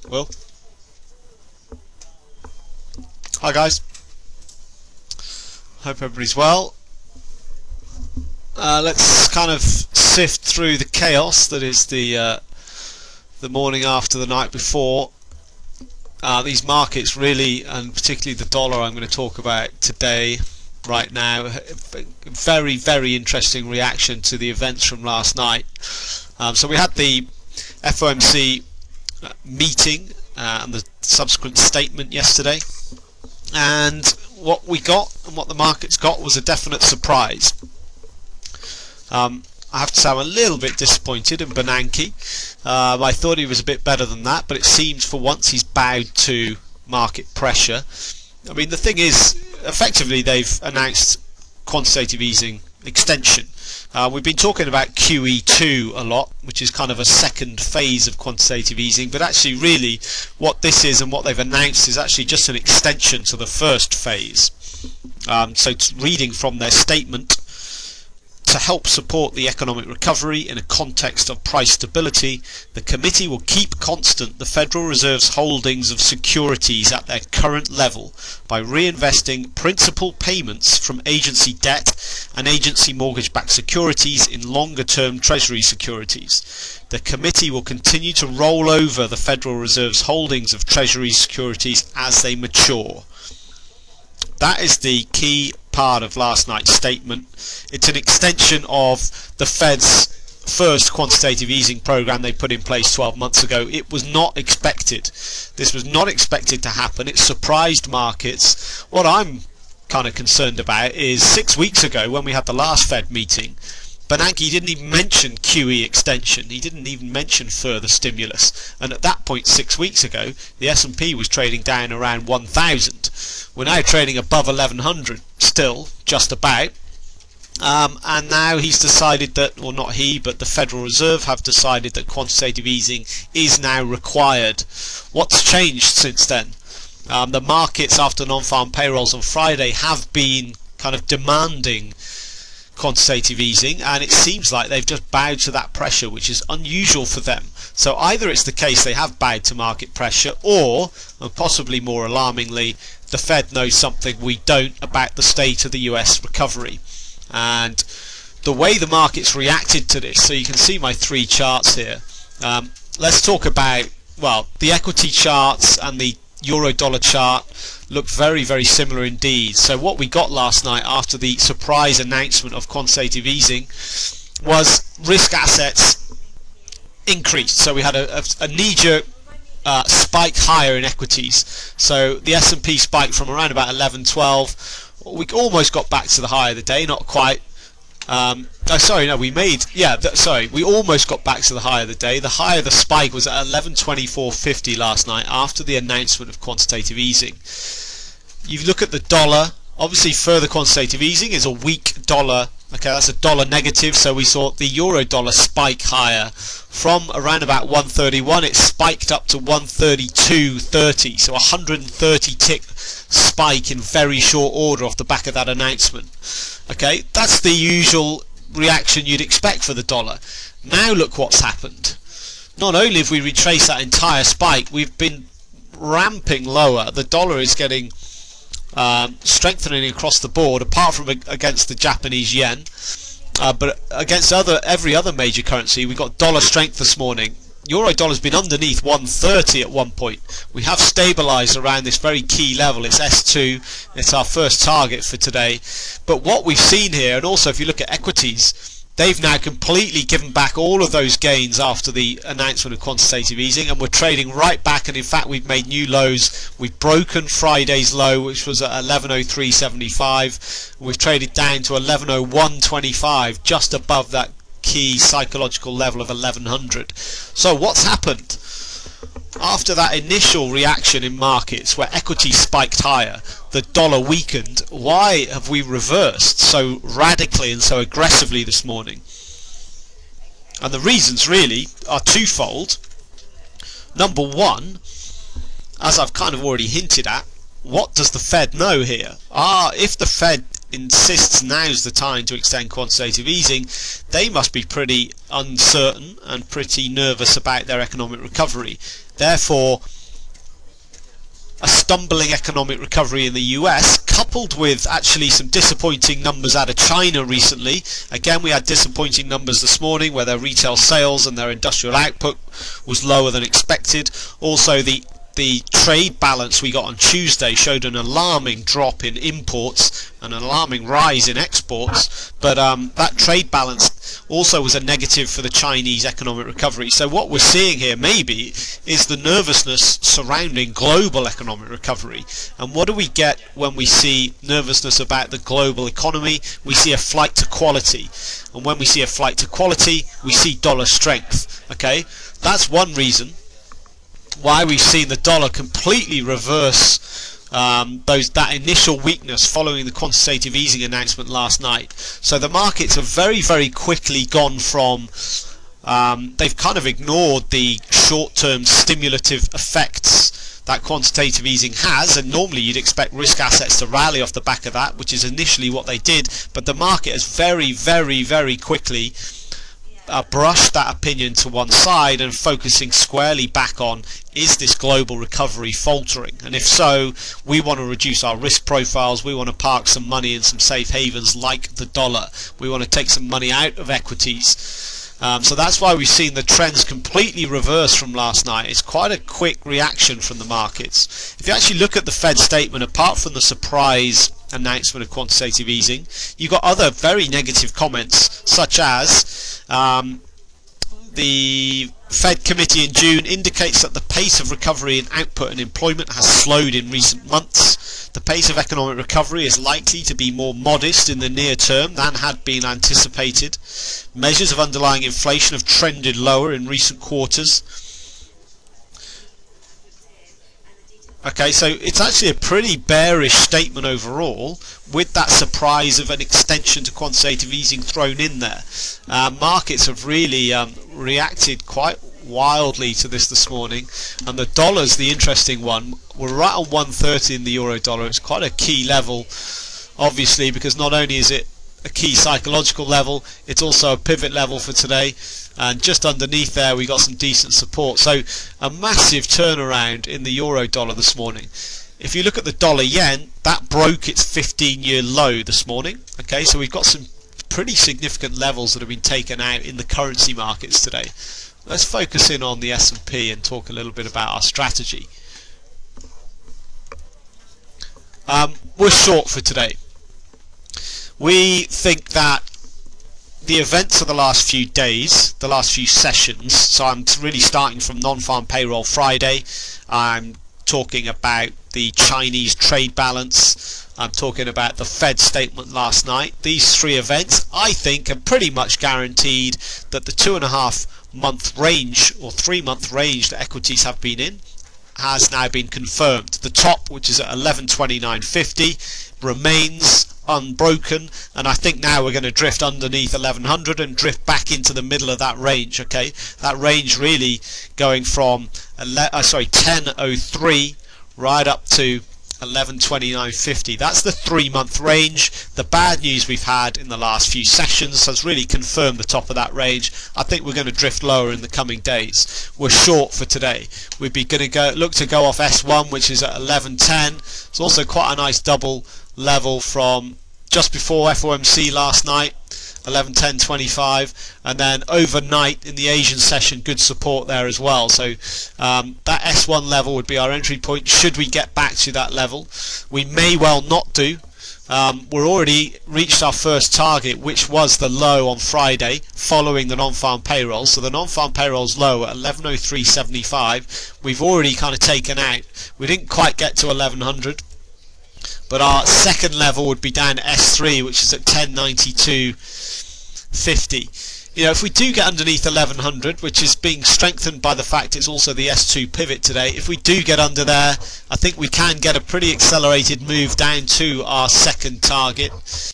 Will? Hi guys. Hope everybody's well. Let's kind of sift through the chaos that is the morning after the night before. These markets really, and particularly the dollar I'm going to talk about today, right now, very, very interesting reaction to the events from last night. So we had the FOMC meeting and the subsequent statement yesterday, and what we got and what the markets got was a definite surprise. I have to say I'm a little bit disappointed in Bernanke. I thought he was a bit better than that, but it seems for once he's bowed to market pressure. I mean, the thing is, effectively they've announced quantitative easing extension. We've been talking about QE2 a lot, which is kind of a second phase of quantitative easing, but actually really what this is and what they've announced is actually just an extension to the first phase. So reading from their statement, to help support the economic recovery in a context of price stability, the committee will keep constant the Federal Reserve's holdings of securities at their current level by reinvesting principal payments from agency debt and agency mortgage-backed securities in longer-term Treasury securities. The committee will continue to roll over the Federal Reserve's holdings of Treasury securities as they mature. That is the key part of last night's statement. It's an extension of the Fed's first quantitative easing program they put in place 12 months ago. It was not expected. This was not expected to happen. It surprised markets. What I'm kind of concerned about is 6 weeks ago when we had the last Fed meeting, Bernanke didn't even mention QE extension. He didn't even mention further stimulus. And at that point 6 weeks ago, the S&P was trading down around 1,000. We're now trading above 1,100 still, just about. And now he's decided that, or not he, but the Federal Reserve have decided that quantitative easing is now required. What's changed since then? The markets after non-farm payrolls on Friday have been kind of demanding quantitative easing, and it seems like they've just bowed to that pressure, which is unusual for them. So either it's the case they have bowed to market pressure, or, and possibly more alarmingly, the Fed knows something we don't about the state of the US recovery. And the way the markets reacted to this, so you can see my three charts here. Let's talk about, well, the equity charts and the euro-dollar chart look very, very similar indeed. So what we got last night after the surprise announcement of quantitative easing was risk assets increased. So we had a knee-jerk spike higher in equities. So the S&P spiked from around about 11-12. We almost got back to the high of the day, not quite. We almost got back to the high of the day. The high of the spike was at 11.2450 last night after the announcement of quantitative easing. You look at the dollar, obviously further quantitative easing is a weak dollar. Okay, that's a dollar negative, so we saw the euro dollar spike higher from around about 131. It spiked up to 132.30, so 130 tick spike in very short order off the back of that announcement. Okay, that's the usual reaction you'd expect for the dollar. Now look what's happened. Not only have we retraced that entire spike, we've been ramping lower. The dollar is getting strengthening across the board, apart from against the Japanese yen, but against every other major currency. We got dollar strength this morning. Euro dollar's been underneath 130 at one point. We have stabilized around this very key level. It's S2. It's our first target for today. But what we've seen here, and also if you look at equities, they've now completely given back all of those gains after the announcement of quantitative easing, and we're trading right back, and in fact we've made new lows. We've broken Friday's low, which was at 11.0375. We've traded down to 11.0125, just above that key psychological level of 1100. So what's happened? After that initial reaction in markets where equity spiked higher, the dollar weakened, why have we reversed so radically and so aggressively this morning? And the reasons really are twofold. Number one, as I've kind of already hinted at, what does the Fed know here? If the Fed insists now's the time to extend quantitative easing, they must be pretty uncertain and pretty nervous about their economic recovery. Therefore, a stumbling economic recovery in the US, coupled with actually some disappointing numbers out of China recently. Again, we had disappointing numbers this morning where their retail sales and their industrial output was lower than expected. Also, the trade balance we got on Tuesday showed an alarming drop in imports, an alarming rise in exports, but that trade balance also was a negative for the Chinese economic recovery. So what we're seeing here maybe is the nervousness surrounding global economic recovery. And what do we get when we see nervousness about the global economy? We see a flight to quality, and when we see a flight to quality, we see dollar strength. Okay, that's one reason why we've seen the dollar completely reverse that initial weakness following the quantitative easing announcement last night. So the markets have very, very quickly gone from they've kind of ignored the short-term stimulative effects that quantitative easing has, and normally you'd expect risk assets to rally off the back of that, which is initially what they did, but the market has very, very, very quickly brushed that opinion to one side and focusing squarely back on, is this global recovery faltering? And if so, we want to reduce our risk profiles, we want to park some money in some safe havens like the dollar, we want to take some money out of equities. So that's why we've seen the trends completely reverse from last night. It's quite a quick reaction from the markets. If you actually look at the Fed statement, apart from the surprise announcement of quantitative easing, you've got other very negative comments, such as the Fed committee in June indicates that the pace of recovery in output and employment has slowed in recent months. The pace of economic recovery is likely to be more modest in the near term than had been anticipated. Measures of underlying inflation have trended lower in recent quarters. Okay, so it's actually a pretty bearish statement overall, with that surprise of an extension to quantitative easing thrown in there. Markets have really reacted quite wildly to this morning, and the dollar's the interesting one. We're right on 130 in the euro dollar. It's quite a key level, obviously, because not only is it a key psychological level, it's also a pivot level for today, and just underneath there we got some decent support. So a massive turnaround in the euro dollar this morning. If you look at the dollar yen, that broke its 15-year low this morning. Okay, so we've got some pretty significant levels that have been taken out in the currency markets today. Let's focus in on the S&P and talk a little bit about our strategy. We're short for today. We think that the events of the last few days, the last few sessions, so I'm really starting from non-farm payroll Friday, I'm talking about the Chinese trade balance, I'm talking about the Fed statement last night. These three events, I think, are pretty much guaranteed that the 2.5-month range or 3-month range that equities have been in has now been confirmed. The top, which is at 1129.50, remains unbroken, and I think now we're going to drift underneath 1100 and drift back into the middle of that range. Okay, that range really going from 1003 right up to 1129.50. That's the 3-month range. The bad news we've had in the last few sessions has really confirmed the top of that range. I think we're going to drift lower in the coming days. We're short for today. We'd be going to look to go off S1, which is at 1110. It's also quite a nice double level from just before FOMC last night, 1110.25, and then overnight in the Asian session, good support there as well. So that S1 level would be our entry point should we get back to that level. We may well not do. We're already reached our first target, which was the low on Friday following the non-farm payroll. So the non-farm payroll's low at 1103.75 we've already kind of taken out. We didn't quite get to 1100, but our second level would be down at S3, which is at 1092.50. You know, if we do get underneath 1100, which is being strengthened by the fact it's also the S2 pivot today, if we do get under there, I think we can get a pretty accelerated move down to our second target.